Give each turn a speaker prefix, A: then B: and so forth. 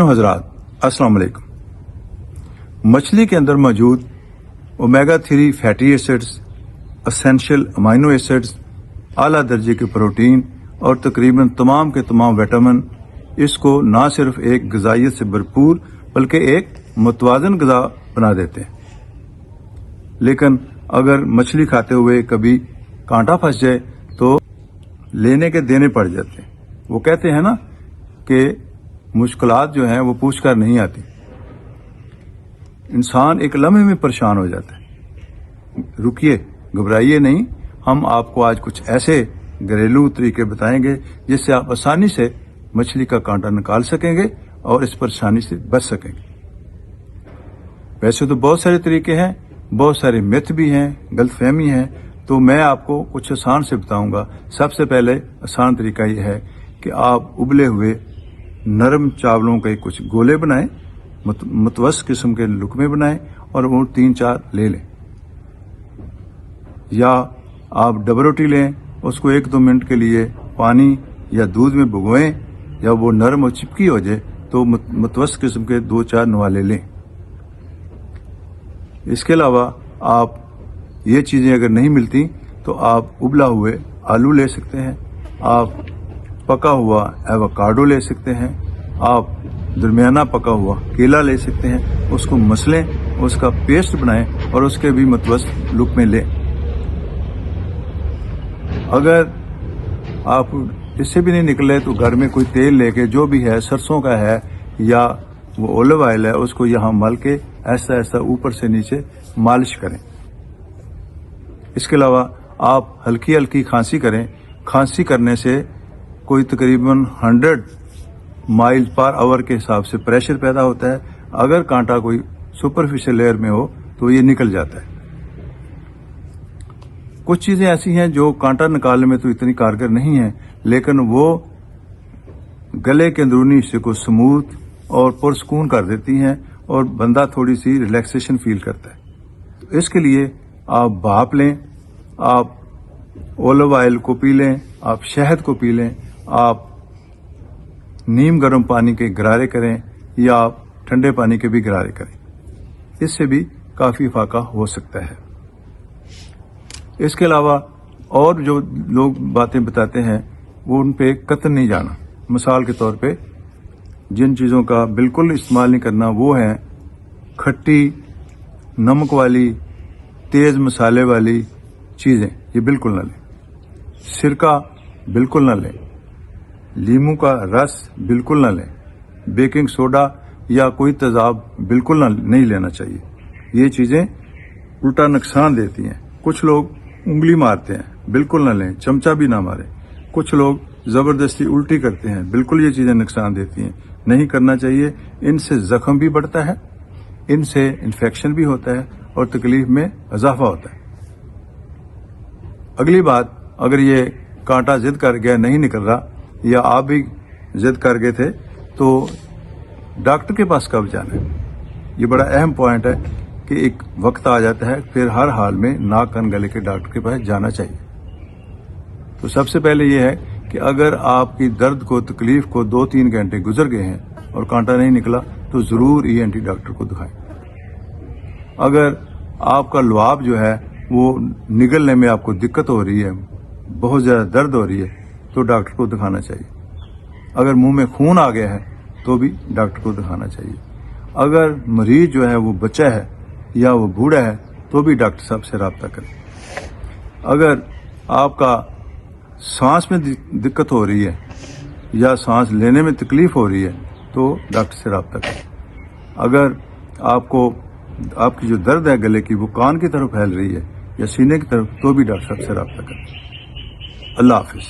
A: حضرات السلام علیکم۔ مچھلی کے اندر موجود omega 3 fatty acids, essential amino acids, اعلیٰ درجے کے پروٹین اور تقریباً تمام کے تمام وٹامن اس کو نہ صرف ایک غذائیت سے بھرپور بلکہ ایک متوازن غذا بنا دیتے ہیں۔ لیکن اگر مچھلی کھاتے ہوئے کبھی کانٹا پھنس جائے تو لینے کے دینے پڑ جاتے ہیں۔ وہ کہتے ہیں نا کہ مشکلات جو ہیں وہ پوچھ کر نہیں آتی، انسان ایک لمحے میں پریشان ہو جاتا ہے۔ رکیے، گھبرائیے نہیں، ہم آپ کو آج کچھ ایسے گھریلو طریقے بتائیں گے جس سے آپ آسانی سے مچھلی کا کانٹا نکال سکیں گے اور اس پریشانی سے بچ سکیں گے۔ ویسے تو بہت سارے طریقے ہیں، بہت سارے مت بھی ہیں، غلط فہمی ہیں، تو میں آپ کو کچھ آسان سے بتاؤں گا۔ سب سے پہلے آسان طریقہ یہ ہے کہ آپ ابلے ہوئے نرم چاولوں کے کچھ گولے بنائیں، متوسط قسم کے لقمے بنائیں اور وہ 3-4 لے لیں، یا آپ ڈبل روٹی لیں، اس کو 1-2 منٹ کے لیے پانی یا دودھ میں بھگوئیں، یا وہ نرم اور چپکی ہو جائے تو متوسط قسم کے 2-4 نوالے لیں۔ اس کے علاوہ آپ یہ چیزیں اگر نہیں ملتی تو آپ ابلا ہوئے آلو لے سکتے ہیں، آپ پکا ہوا ایووکاڈو لے سکتے ہیں، آپ درمیانہ پکا ہوا کیلا لے سکتے ہیں، اس کو مسلیں، اس کا پیسٹ بنائیں اور اس کے بھی متوسط لقمے لیں۔ اگر آپ اس سے بھی نہیں نکلے تو گھر میں کوئی تیل لے کے، جو بھی ہے سرسوں کا ہے یا وہ اولیو آئل ہے، اس کو یہاں مل کے ایسا ایسا اوپر سے نیچے مالش کریں۔ اس کے علاوہ آپ ہلکی ہلکی کھانسی کریں۔ کھانسی کرنے سے کوئی تقریباً 100 مائل پر آور کے حساب سے پریشر پیدا ہوتا ہے۔ اگر کانٹا کوئی سپرفیشل لیئر میں ہو تو یہ نکل جاتا ہے۔ کچھ چیزیں ایسی ہیں جو کانٹا نکالنے میں تو اتنی کارگر نہیں ہیں، لیکن وہ گلے کے اندرونی حصے کو سموتھ اور پرسکون کر دیتی ہیں اور بندہ تھوڑی سی ریلیکسیشن فیل کرتا ہے۔ تو اس کے لیے آپ بھاپ لیں، آپ اولیو آئل کو پی لیں، آپ شہد کو پی لیں، آپ نیم گرم پانی کے غرارے کریں، یا آپ ٹھنڈے پانی کے بھی غرارے کریں۔ اس سے بھی کافی فائدہ ہو سکتا ہے۔ اس کے علاوہ اور جو لوگ باتیں بتاتے ہیں وہ ان پہ قطعاً نہیں جانا۔ مثال کے طور پہ جن چیزوں کا بالکل استعمال نہیں کرنا وہ ہیں کھٹی، نمک والی، تیز مسالے والی چیزیں، یہ بالکل نہ لیں۔ سرکہ بالکل نہ لیں، لیموں کا رس بالکل نہ لیں، بیکنگ سوڈا یا کوئی تیزاب بالکل نہیں لینا چاہیے۔ یہ چیزیں الٹا نقصان دیتی ہیں۔ کچھ لوگ انگلی مارتے ہیں، بالکل نہ لیں، چمچہ بھی نہ ماریں۔ کچھ لوگ زبردستی الٹی کرتے ہیں، بالکل یہ چیزیں نقصان دیتی ہیں، نہیں کرنا چاہیے۔ ان سے زخم بھی بڑھتا ہے، ان سے انفیکشن بھی ہوتا ہے اور تکلیف میں اضافہ ہوتا ہے۔ اگلی بات، اگر یہ کانٹا ضد کر گیا نہیں نکل رہا، یا آپ بھی ضد کر گئے تھے، تو ڈاکٹر کے پاس کب جانا ہے؟ یہ بڑا اہم پوائنٹ ہے کہ ایک وقت آ جاتا ہے پھر ہر حال میں ناک کان گلے کے ڈاکٹر کے پاس جانا چاہیے۔ تو سب سے پہلے یہ ہے کہ اگر آپ کی درد کو، تکلیف کو 2-3 گھنٹے گزر گئے ہیں اور کانٹا نہیں نکلا تو ضرور ENT ڈاکٹر کو دکھائیں۔ اگر آپ کا لعاب جو ہے وہ نگلنے میں آپ کو دقت ہو رہی ہے، بہت زیادہ درد ہو رہی ہے، تو ڈاکٹر کو دکھانا چاہیے۔ اگر منہ میں خون آ گیا ہے تو بھی ڈاکٹر کو دکھانا چاہیے۔ اگر مریض جو ہے وہ بچہ ہے یا وہ بوڑھا ہے تو بھی ڈاکٹر صاحب سے رابطہ کریں۔ اگر آپ کا سانس میں دقت ہو رہی ہے یا سانس لینے میں تکلیف ہو رہی ہے تو ڈاکٹر سے رابطہ کریں۔ اگر آپ کی جو درد ہے گلے کی وہ کان کی طرف پھیل رہی ہے یا سینے کی طرف، تو بھی ڈاکٹر صاحب سے رابطہ کریں۔ اللہ حافظ۔